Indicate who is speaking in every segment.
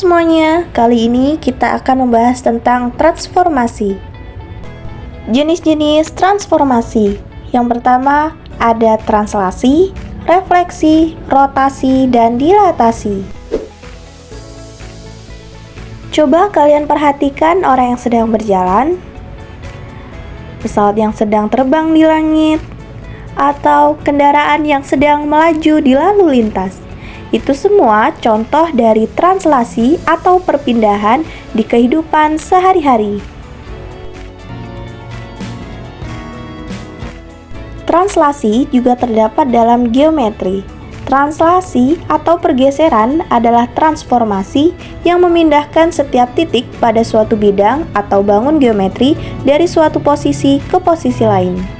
Speaker 1: semuanya, kali ini kita akan membahas tentang transformasi. Jenis-jenis transformasi. Yang pertama ada translasi, refleksi, rotasi, dan dilatasi. Coba kalian perhatikan orang yang sedang berjalan, pesawat yang sedang terbang di langit, atau kendaraan yang sedang melaju di lalu lintas. Itu semua contoh dari translasi atau perpindahan di kehidupan sehari-hari. Translasi juga terdapat dalam geometri. Translasi atau pergeseran adalah transformasi yang memindahkan setiap titik pada suatu bidang atau bangun geometri dari suatu posisi ke posisi lain.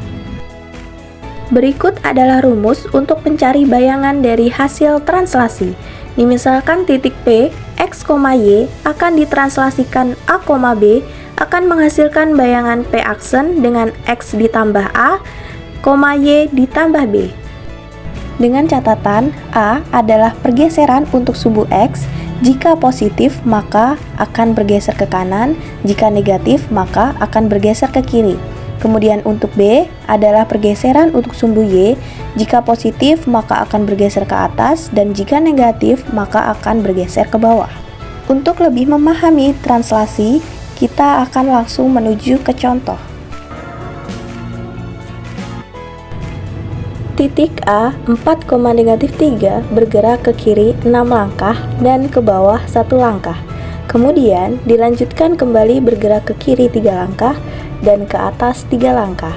Speaker 1: Berikut adalah rumus untuk mencari bayangan dari hasil translasi. Misalkan titik P, X, Y akan ditranslasikan A, B akan menghasilkan bayangan P aksen dengan X ditambah A, Y ditambah B. Dengan catatan, A adalah pergeseran untuk sumbu X. Jika positif, maka akan bergeser ke kanan. Jika negatif, maka akan bergeser ke kiri. Kemudian untuk B adalah pergeseran untuk sumbu Y. Jika positif, maka akan bergeser ke atas, dan jika negatif, maka akan bergeser ke bawah. Untuk lebih memahami translasi, kita akan langsung menuju ke contoh. Titik A 4,-3 bergerak ke kiri 6 langkah dan ke bawah 1 langkah. Kemudian dilanjutkan kembali bergerak ke kiri 3 langkah dan ke atas 3 langkah.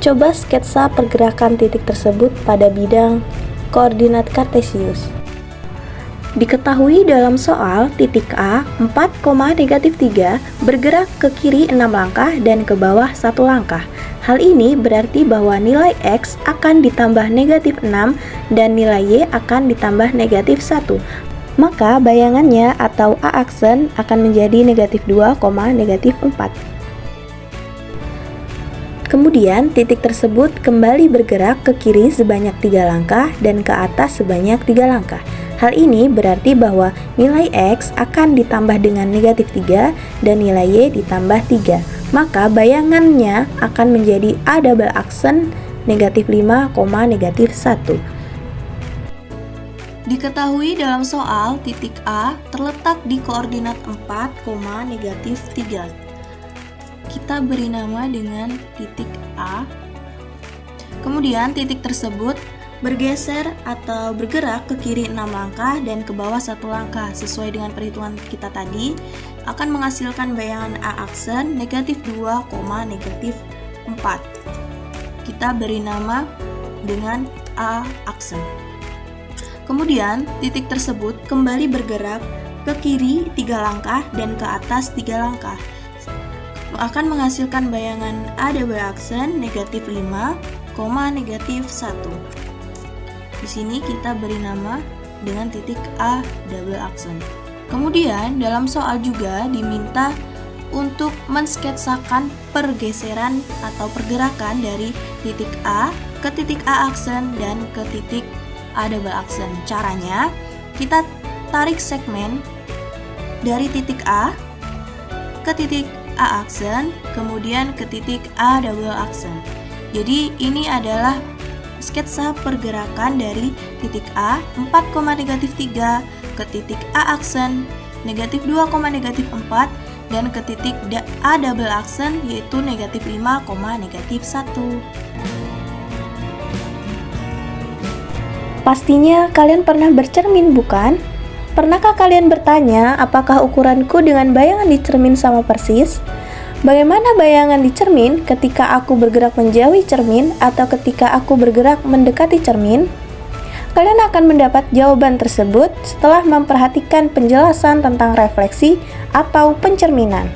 Speaker 1: Coba sketsa pergerakan titik tersebut pada bidang koordinat kartesius. Diketahui dalam soal titik A 4,-3 bergerak ke kiri 6 langkah dan ke bawah 1 langkah. Hal ini berarti bahwa nilai X akan ditambah negatif 6 dan nilai Y akan ditambah negatif 1. Maka bayangannya atau A aksen akan menjadi negatif 2, negatif 4. Kemudian titik tersebut kembali bergerak ke kiri sebanyak 3 langkah dan ke atas sebanyak 3 langkah. Hal ini berarti bahwa nilai X akan ditambah dengan negatif 3 dan nilai Y ditambah 3. Maka bayangannya akan menjadi A double aksen negatif 5, negatif 1. Diketahui dalam soal titik A terletak di koordinat 4, negatif 3. Kita beri nama dengan titik A. Kemudian titik tersebut bergeser atau bergerak ke kiri 6 langkah dan ke bawah 1 langkah. Sesuai dengan perhitungan kita tadi, akan menghasilkan bayangan A aksen negatif 2, negatif 4. Kita beri nama dengan A aksen. Kemudian titik tersebut kembali bergerak ke kiri 3 langkah dan ke atas 3 langkah. Akan menghasilkan bayangan A double aksen negatif 5, negatif 1. Di sini kita beri nama dengan titik A double aksen. Kemudian dalam soal juga diminta untuk mensketsakan pergeseran atau pergerakan dari titik A ke titik A aksen dan ke titik A double aksen. Caranya, kita tarik segmen dari titik A ke titik A aksen, kemudian ke titik A double aksen. Jadi ini adalah sketsa pergerakan dari titik A 4,-3 ke titik A aksen negatif 2, negatif 4 dan ke titik A double aksen yaitu negatif 5, negatif 1. Pastinya kalian pernah bercermin, bukan? Pernahkah kalian bertanya apakah ukuranku dengan bayangan di cermin sama persis? Bagaimana bayangan di cermin ketika aku bergerak menjauhi cermin atau ketika aku bergerak mendekati cermin? Kalian akan mendapat jawaban tersebut setelah memperhatikan penjelasan tentang refleksi atau pencerminan.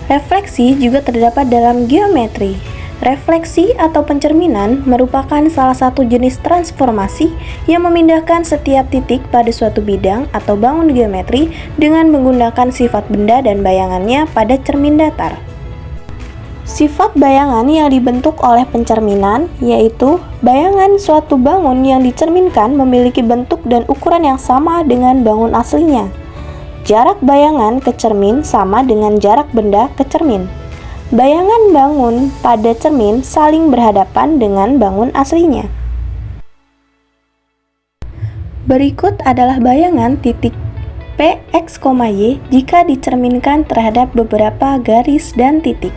Speaker 1: Refleksi juga terdapat dalam geometri. Refleksi atau pencerminan merupakan salah satu jenis transformasi yang memindahkan setiap titik pada suatu bidang atau bangun geometri dengan menggunakan sifat benda dan bayangannya pada cermin datar. Sifat bayangan yang dibentuk oleh pencerminan yaitu bayangan suatu bangun yang dicerminkan memiliki bentuk dan ukuran yang sama dengan bangun aslinya. Jarak bayangan ke cermin sama dengan jarak benda ke cermin. Bayangan bangun pada cermin saling berhadapan dengan bangun aslinya. Berikut adalah bayangan titik P, X, Y jika dicerminkan terhadap beberapa garis dan titik.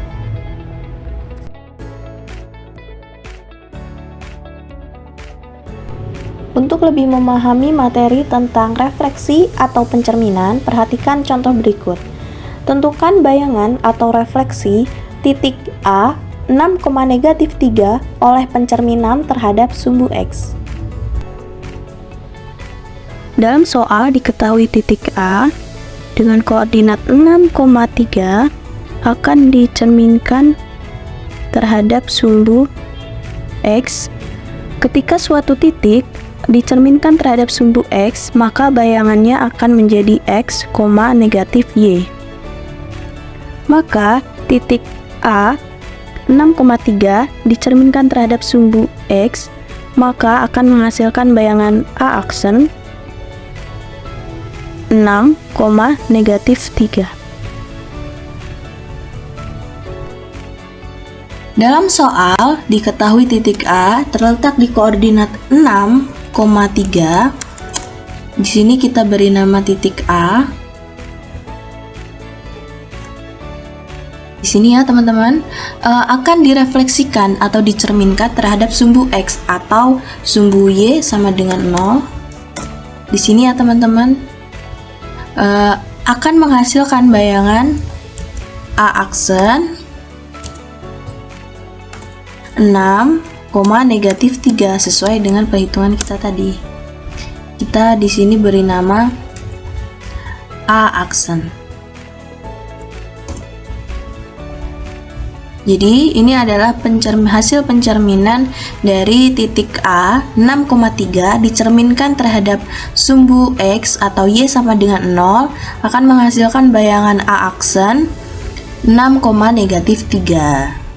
Speaker 1: Untuk lebih memahami materi tentang refleksi atau pencerminan, perhatikan contoh berikut. Tentukan bayangan atau refleksi titik A 6,-3 oleh pencerminan terhadap sumbu X. Dalam soal diketahui titik A dengan koordinat 6,3 akan dicerminkan terhadap sumbu X. Ketika suatu titik dicerminkan terhadap sumbu X, maka bayangannya akan menjadi X, Y. Maka titik A 6,3 dicerminkan terhadap sumbu X, maka akan menghasilkan bayangan A aksen 6,-3. Dalam soal diketahui titik A terletak di koordinat 6,3. Di sini kita beri nama titik A. Di sini ya teman-teman, akan direfleksikan atau dicerminkan terhadap sumbu X atau sumbu Y sama dengan 0. Di sini ya teman-teman, akan menghasilkan bayangan A aksen 6,-3 sesuai dengan perhitungan kita tadi. Kita di sini beri nama A aksen. Jadi ini adalah hasil pencerminan dari titik A 6,3 dicerminkan terhadap sumbu X atau Y sama dengan 0 akan menghasilkan bayangan A aksen 6,-3.